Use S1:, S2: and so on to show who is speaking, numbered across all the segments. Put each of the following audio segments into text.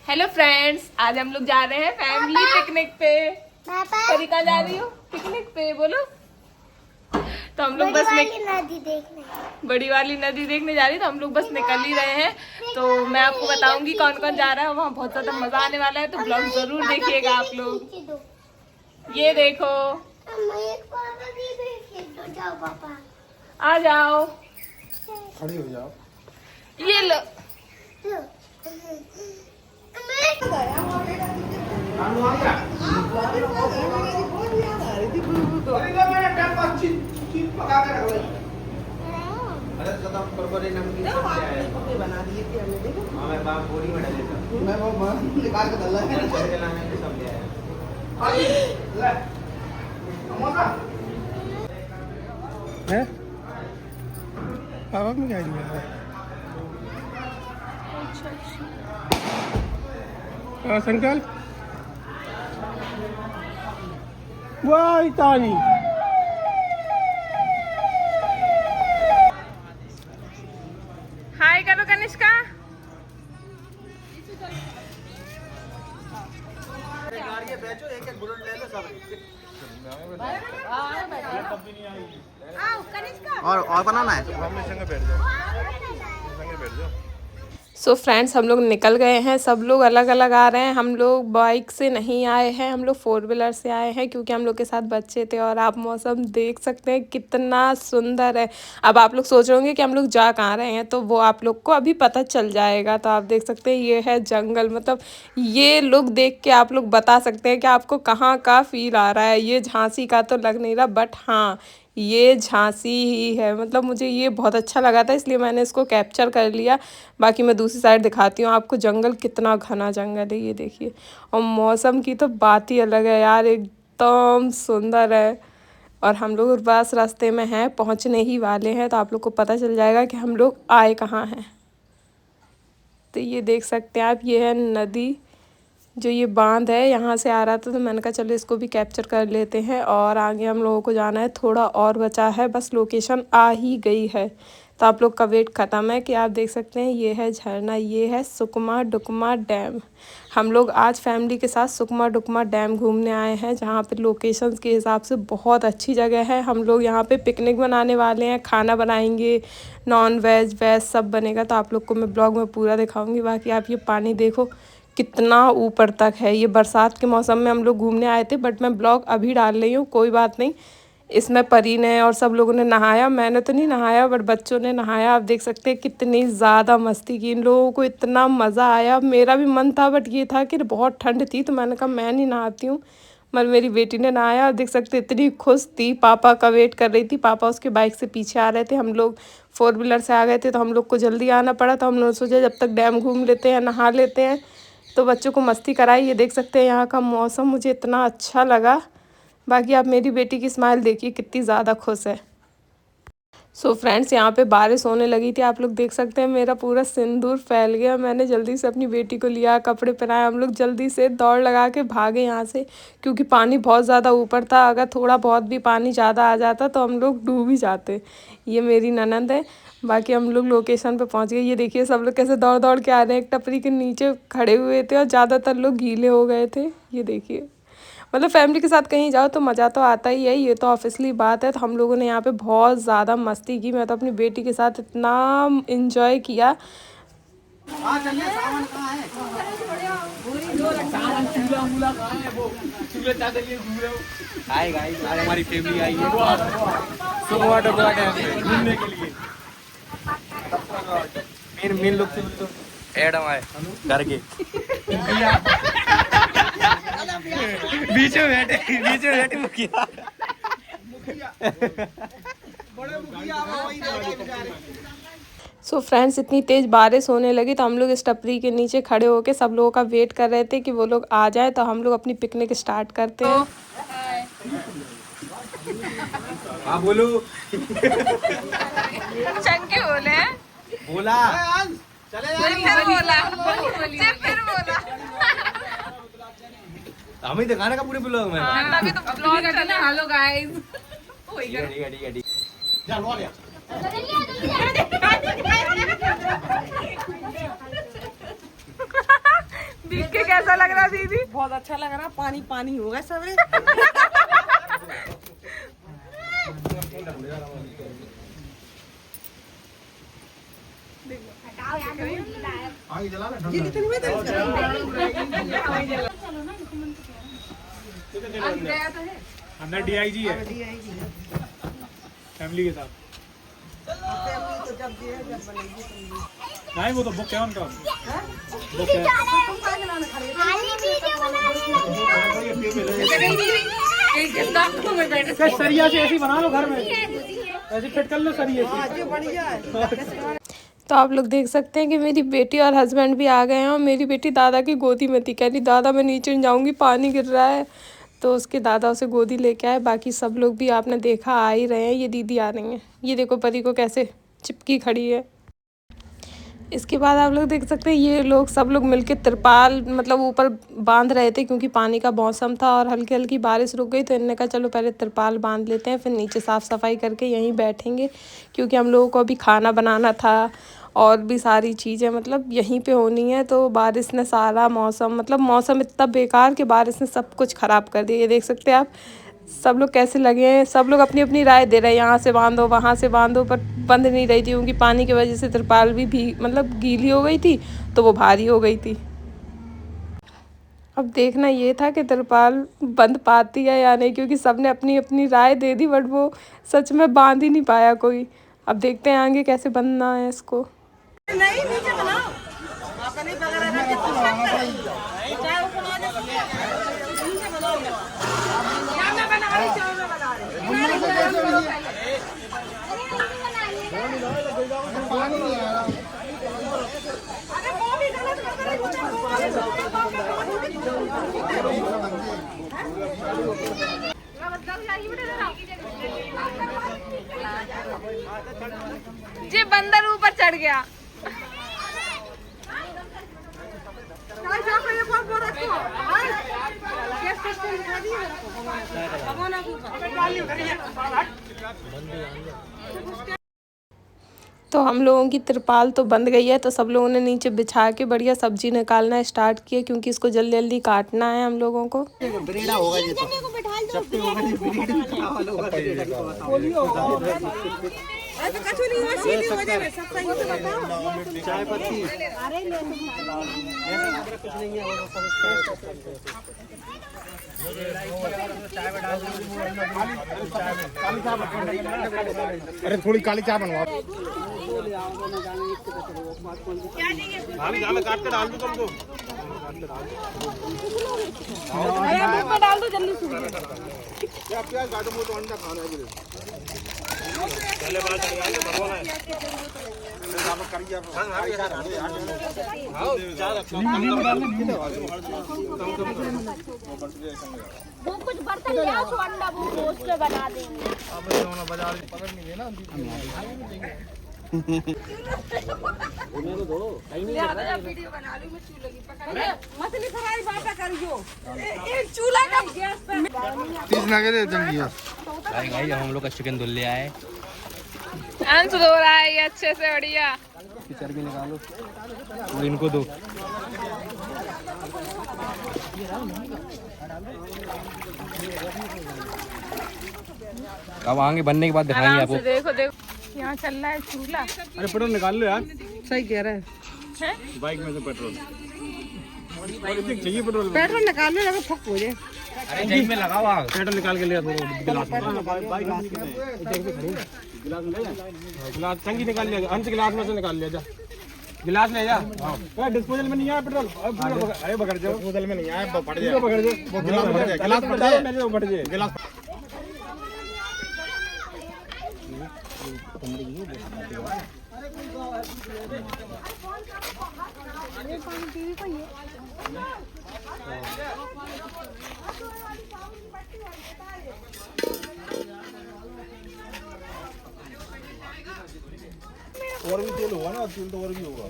S1: Hello friends, आज हम लोग जा रहे हैं फैमिली पिकनिक पे। तरीका जा रही हो पिकनिक पे बोलो। तो हम लोग बस बड़ी वाली नदी देखने जा रही है। तो हम लोग बस निकल ही रहे हैं। तो मैं आपको बताऊंगी कौन कौन जा रहा है। वहाँ बहुत ज्यादा मजा आने वाला है, तो ब्लॉग जरूर देखिएगा आप लोग। ये देखो, आ जाओ,
S2: खड़ी हो जाओ।
S1: ये लो।
S3: बना दिए थे हमने, देखो
S2: मैं बाप बोरी में डाले था।
S3: मैं वो निकाल के डाला है।
S2: चलाने के सब ले आया। है पापा में क्या दिया है संकल वाह तानी
S1: हाय करो कनिष्का।
S3: एक एक बुलेट ले लो सब। और बनाना है।
S1: सो फ्रेंड्स, हम लोग निकल गए हैं। सब लोग अलग अलग आ रहे हैं। हम लोग बाइक से नहीं आए हैं, हम लोग 4 व्हीलर से आए हैं, क्योंकि हम लोग के साथ बच्चे थे। और आप मौसम देख सकते हैं कितना सुंदर है। अब आप लोग सोच रहे होंगे कि हम लोग जा कहाँ रहे हैं, तो वो आप लोग को अभी पता चल जाएगा। तो आप देख सकते हैं ये है जंगल। मतलब ये लुक देख के आप लोग बता सकते हैं कि आपको कहाँ का फील आ रहा है। ये झांसी का तो लग नहीं रहा, बट हाँ ये झांसी ही है। मतलब मुझे ये बहुत अच्छा लगा था, इसलिए मैंने इसको कैप्चर कर लिया। बाकी मैं दूसरी साइड दिखाती हूँ आपको। जंगल कितना घना जंगल है, ये देखिए। और मौसम की तो बात ही अलग है यार, एकदम सुंदर है। और हम लोग बस रास्ते में हैं, पहुँचने ही वाले हैं। तो आप लोग को पता चल जाएगा कि हम लोग आए कहाँ हैं। तो ये देख सकते हैं आप, ये है नदी। जो ये बांध है यहाँ से आ रहा था, तो मैंने कहा चलो इसको भी कैप्चर कर लेते हैं। और आगे हम लोगों को जाना है, थोड़ा और बचा है, बस लोकेशन आ ही गई है। तो आप लोग का वेट ख़त्म है कि आप देख सकते हैं ये है झरना, ये है सुकमा डुकमा डैम। हम लोग आज फैमिली के साथ सुकमा डुकमा डैम घूमने आए हैं, जहाँ पे लोकेशंस के हिसाब से बहुत अच्छी जगह है। हम लोग यहाँ पे पिकनिक बनाने वाले हैं, खाना बनाएंगे, नॉन वेज वेज सब बनेगा। तो आप लोग को मैं ब्लॉग में पूरा दिखाऊंगी। बाकी आप ये पानी देखो कितना ऊपर तक है। ये बरसात के मौसम में हम लोग घूमने आए थे, बट मैं ब्लॉग अभी डाल रही हूँ, कोई बात नहीं। इसमें परी ने और सब लोगों ने नहाया, मैंने तो नहीं नहाया, बट बच्चों ने नहाया। आप देख सकते हैं कितनी ज़्यादा मस्ती की। इन लोगों को इतना मज़ा आया। मेरा भी मन था, बट ये था कि बहुत ठंड थी, तो मैंने कहा मैं नहीं नहाती हूँ। मगर मेरी बेटी ने नहाया। आप देख सकते इतनी खुश थी, पापा का वेट कर रही थी। पापा उसके बाइक से पीछे आ रहे थे, हम लोग 4 व्हीलर से आ गए थे। तो हम लोग को जल्दी आना पड़ा, तो हम लोग सोचा जब तक डैम घूम लेते हैं, नहा लेते हैं। तो बच्चों को मस्ती कराई। ये देख सकते हैं यहाँ का मौसम मुझे इतना अच्छा लगा। बाकी आप मेरी बेटी की स्माइल देखिए, कितनी ज़्यादा खुश है। सो फ्रेंड्स, यहाँ पे बारिश होने लगी थी। आप लोग देख सकते हैं मेरा पूरा सिंदूर फैल गया। मैंने जल्दी से अपनी बेटी को लिया, कपड़े पहनाए। हम लोग जल्दी से दौड़ लगा के भागे यहाँ से, क्योंकि पानी बहुत ज़्यादा ऊपर था। अगर थोड़ा बहुत भी पानी ज़्यादा आ जाता तो हम लोग डूब ही जाते। ये मेरी ननद है। बाकी हम लोग लोकेशन पे पहुँच गए। ये देखिए सब लोग कैसे दौड़ दौड़ के आ रहे हैं। एक टपरी के नीचे खड़े हुए थे और ज़्यादातर लोग गीले हो गए थे। ये देखिए, मतलब फैमिली के साथ कहीं जाओ तो मज़ा तो आता ही है, ये तो ऑब्वियसली बात है। तो हम लोगों ने यहाँ पे बहुत ज़्यादा मस्ती की। मैं तो अपनी बेटी के साथ इतना इन्जॉय किया।
S2: हाय गाइस, आज हमारी फैमिली आई है सुकमा डुकमा डैम पे घूमने के लिए। मेन लोग तो एडम आए घर के बीच में बैठे मुखिया।
S1: सो फ्रेंड्स, इतनी तेज़ बारिश होने लगी, तो हम लोग इस टपरी के नीचे खड़े होकर सब लोगों का वेट कर रहे थे कि वो लोग आ जाए, तो हम लोग अपनी पिकनिक स्टार्ट करते हैं।
S2: हाँ बोलो।
S1: चंके बोले हैं,
S2: बोला
S1: फिर बोला
S2: हमें दिखाने का पूरे ब्लॉग में।
S1: तभी तो ब्लॉग चला। हेलो गाइस,
S2: ठीक है
S1: देख के कैसा लग रहा दीदी?
S3: बहुत अच्छा लग रहा, पानी पानी होगा सब।
S2: अंदर DIG है फैमिली के साथ। नहीं वो तो बुक है उनका, बुक है। सरिया से ऐसे बना लो घर में, ऐसे फिट कर लो सरिया से।
S1: तो आप लोग देख सकते हैं कि मेरी बेटी और हस्बैंड भी आ गए हैं और मेरी बेटी दादा की गोदी में थी। कह रही दादा मैं नीचे नहीं जाऊँगी, पानी गिर रहा है। तो उसके दादा उसे गोदी लेके आए। बाकी सब लोग भी आपने देखा आ ही रहे हैं। ये दीदी आ रही हैं, ये देखो परी को कैसे चिपकी खड़ी है। इसके बाद आप लोग देख सकते हैं ये लोग सब लोग मिलके तिरपाल मतलब ऊपर बांध रहे थे, क्योंकि पानी का मौसम था और हल्की हल्की बारिश रुक गई। तो इन्होंने कहा चलो पहले तिरपाल बांध लेते हैं, फिर नीचे साफ़ सफाई करके यहीं बैठेंगे, क्योंकि हम लोगों को अभी खाना बनाना था और भी सारी चीज़ें मतलब यहीं पे होनी है। तो बारिश ने सारा मौसम मतलब मौसम इतना बेकार कि बारिश ने सब कुछ ख़राब कर दिया। ये देख सकते हैं आप सब लोग कैसे लगे हैं। सब लोग अपनी अपनी राय दे रहे हैं, यहाँ से बांधो वहाँ से बांधो, पर बंद नहीं रही थी क्योंकि पानी की वजह से तिरपाल भी मतलब गीली हो गई थी, तो वो भारी हो गई थी। अब देखना ये था कि तिरपाल बंद पाती है या नहीं, क्योंकि सबने अपनी अपनी राय दे दी बट वो सच में बांध ही नहीं पाया कोई। अब देखते हैं आगे कैसे बनना है इसको।
S3: नहीं नीचे बनाओ, अपने बगैर रख के
S1: जी बंदर ऊपर चढ़ गया। तो हम लोगों की तिरपाल तो बंद गई है, तो सब लोगों ने नीचे बिछा के बढ़िया सब्जी निकालना स्टार्ट किया, क्योंकि इसको जल्दी जल्दी काटना है हम लोगों को।
S3: ब्रेडा होगा ये तो चाय पत्ती
S2: अरे थोड़ी काली चाय बनवाओ। काट के डाल दो तुमको,
S1: डाल दो जल्दी से।
S2: क्या काटो वो तो अंडा खाना है पहले बात
S4: वो कुछ बर्तन ले आओ, अंडा वो रोस्ट पे बना देंगे।
S2: बाजार पकड़ नहीं देना
S3: मछली फ्राई बाटा करियो, एक चूल्हा का गैस पे
S2: तीस ना के जंगी
S5: भाई हम लोग का चिकन धुल ले आए,
S1: अंश धो रहा है ये अच्छे से बढ़िया।
S5: चर्बी निकालो और इनको दो। अब आगे बनने के बाद दिखाएंगे आपको।
S1: देखो देखो यहाँ चल रहा है चूल्हा।
S2: अरे पेट्रोल निकाल लो यार,
S3: सही कह रहा है।
S2: बाइक में से पेट्रोल चाहिए,
S3: पेट्रोल निकाल लो, लगा फक हो जाए।
S5: अरे जेब में लगाओ आग।
S2: पेट्रोल निकाल के लिया गिलास गिलास टंकी निकाल लिया, अंश गिलास में से निकाल लिया, जा गिलास ले जा। डिस्पोजल में नहीं आया पेट्रोल, अरे पकड़ जाओ, डिस्पोजल में नहीं आया, पड़ जाए पकड़ जाओ, गिलास पड़ जाए, मेरे पड़ जाए गिलास। और भी तेल होगा ना, तेल तो और भी होगा।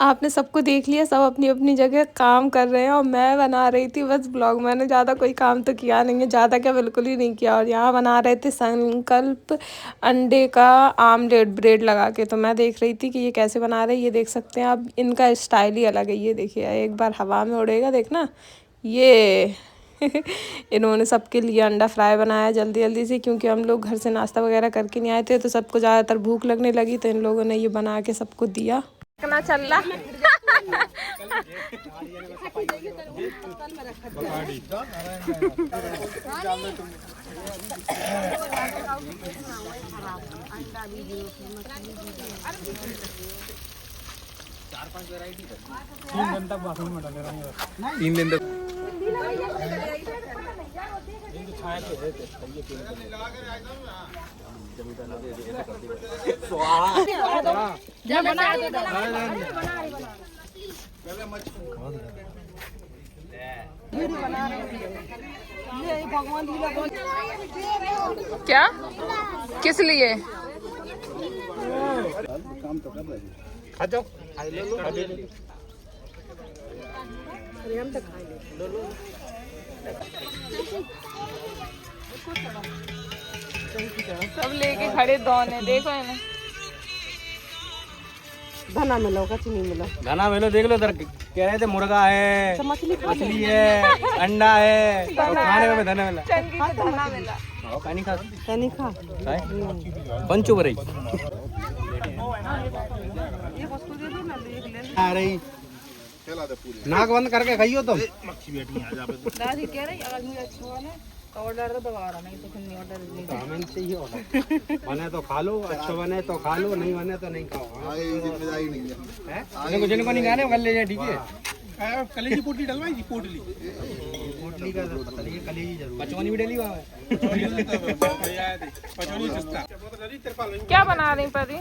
S1: आपने सबको देख लिया, सब अपनी अपनी जगह काम कर रहे हैं और मैं बना रही थी बस ब्लॉग। मैंने ज़्यादा कोई काम तो किया नहीं है, ज़्यादा क्या बिल्कुल ही नहीं किया। और यहाँ बना रहे थे संकल्प अंडे का आमलेट ब्रेड लगा के। तो मैं देख रही थी कि ये कैसे बना रहे हैं। ये देख सकते हैं आप, इनका स्टाइल ही अलग है। ये देखिए, एक बार हवा में उड़ेगा देखना ये। इन्होंने सबके लिए अंडा फ्राई बनाया जल्दी जल्दी से, क्योंकि हम लोग घर से नाश्ता वगैरह करके नहीं आए थे, तो सबको ज़्यादातर भूख लगने लगी, तो इन लोगों ने ये बना के सबको दिया। कितना चल रहा
S5: तीन दिन तक
S1: क्या, किस लिए? सब लेके खड़े दोने, देखो इन्हें।
S3: धना मिला का नहीं मिला।
S5: गाना वेलो देख लो इधर, कह रहे थे मुर्गा है, मछली है, अंडा है, और खाने में धना मिला।
S1: चंगी से धना मिला।
S5: पानी खा,
S3: नहीं खा
S5: पंचो बरई
S2: आ रही नाक बंद करके खाइयो तुम।
S3: दादी कह रही अगर मुझे अच्छा हुआ ना तो ऑर्डर दबा रहा, नहीं तो फिर नहीं ऑर्डर नहीं।
S2: हमें चाहिए ऑर्डर, बने तो खा लो, अच्छा बने तो खा लो, नहीं बने तो नहीं खाओ। जिम्मेदारी नहीं है, जिनको नहीं खाने कल ले जाए, ठीक है। कलेजी पोटली डलवाई जी, पोटली पोटली का पता नहीं, कलेजी जरूर, पचवनी भी डली हुआ है।
S1: क्या बना रही परी?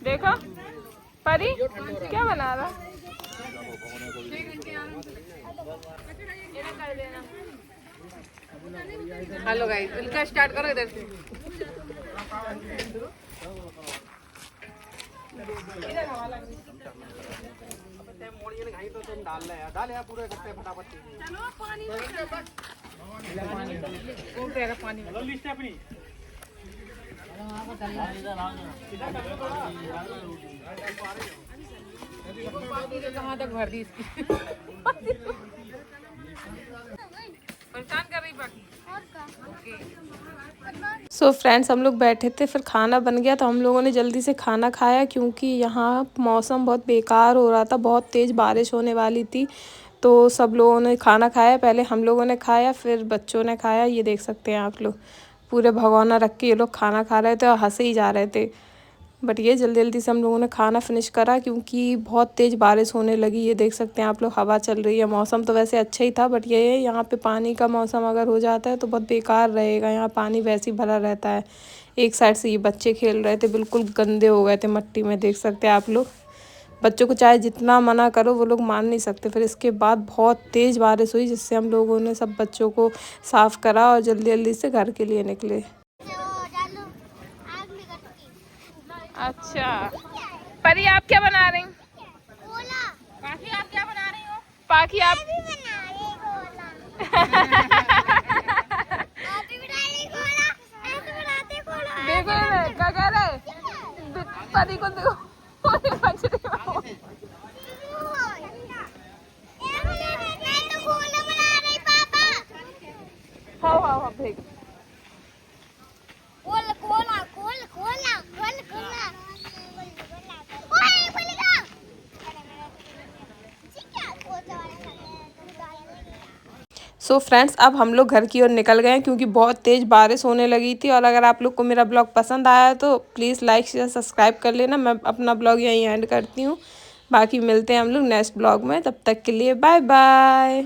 S1: देखो परी क्या बना रहा। हेलो गाइस, इनका स्टार्ट करो इधर से। कहाँ तक भर दी इसकी। परेशान कर रही बाकी। सो फ्रेंड्स, हम लोग बैठे थे, फिर खाना बन गया तो हम लोगों ने जल्दी से खाना खाया, क्योंकि यहाँ मौसम बहुत बेकार हो रहा था, बहुत तेज़ बारिश होने वाली थी। तो सब लोगों ने खाना खाया, पहले हम लोगों ने खाया फिर बच्चों ने खाया। ये देख सकते हैं आप लोग, पूरे भगोना रख के ये लोग खाना खा रहे थे और हंसे ही जा रहे थे। बट ये जल्दी जल्दी से हम लोगों ने खाना फिनिश करा, क्योंकि बहुत तेज़ बारिश होने लगी। ये देख सकते हैं आप लोग, हवा चल रही है। मौसम तो वैसे अच्छा ही था, बट ये यहाँ पे पानी का मौसम अगर हो जाता है तो बहुत बेकार रहेगा। यहाँ पानी वैसे ही भरा रहता है। एक साइड से ये बच्चे खेल रहे थे, बिल्कुल गंदे हो गए थे मट्टी में, देख सकते हैं आप लोग। बच्चों को चाहे जितना मना करो वो लोग मान नहीं सकते। फिर इसके बाद बहुत तेज़ बारिश हुई, जिससे हम लोगों ने सब बच्चों को साफ़ करा और जल्दी जल्दी से घर के लिए निकले। अच्छा परी, आप क्या बना रही?
S4: पाखी आप क्या बना रही हो?
S1: पाखी आप देखो क्या कह रहे, परी को देखो। हाँ भेज। सो फ्रेंड्स, अब हम लोग घर की ओर निकल गए हैं, क्योंकि बहुत तेज़ बारिश होने लगी थी। और अगर आप लोग को मेरा ब्लॉग पसंद आया तो प्लीज़ लाइक शेयर सब्सक्राइब कर लेना। मैं अपना ब्लॉग यहीं एंड करती हूँ, बाकी मिलते हैं हम लोग नेक्स्ट ब्लॉग में। तब तक के लिए बाय बाय।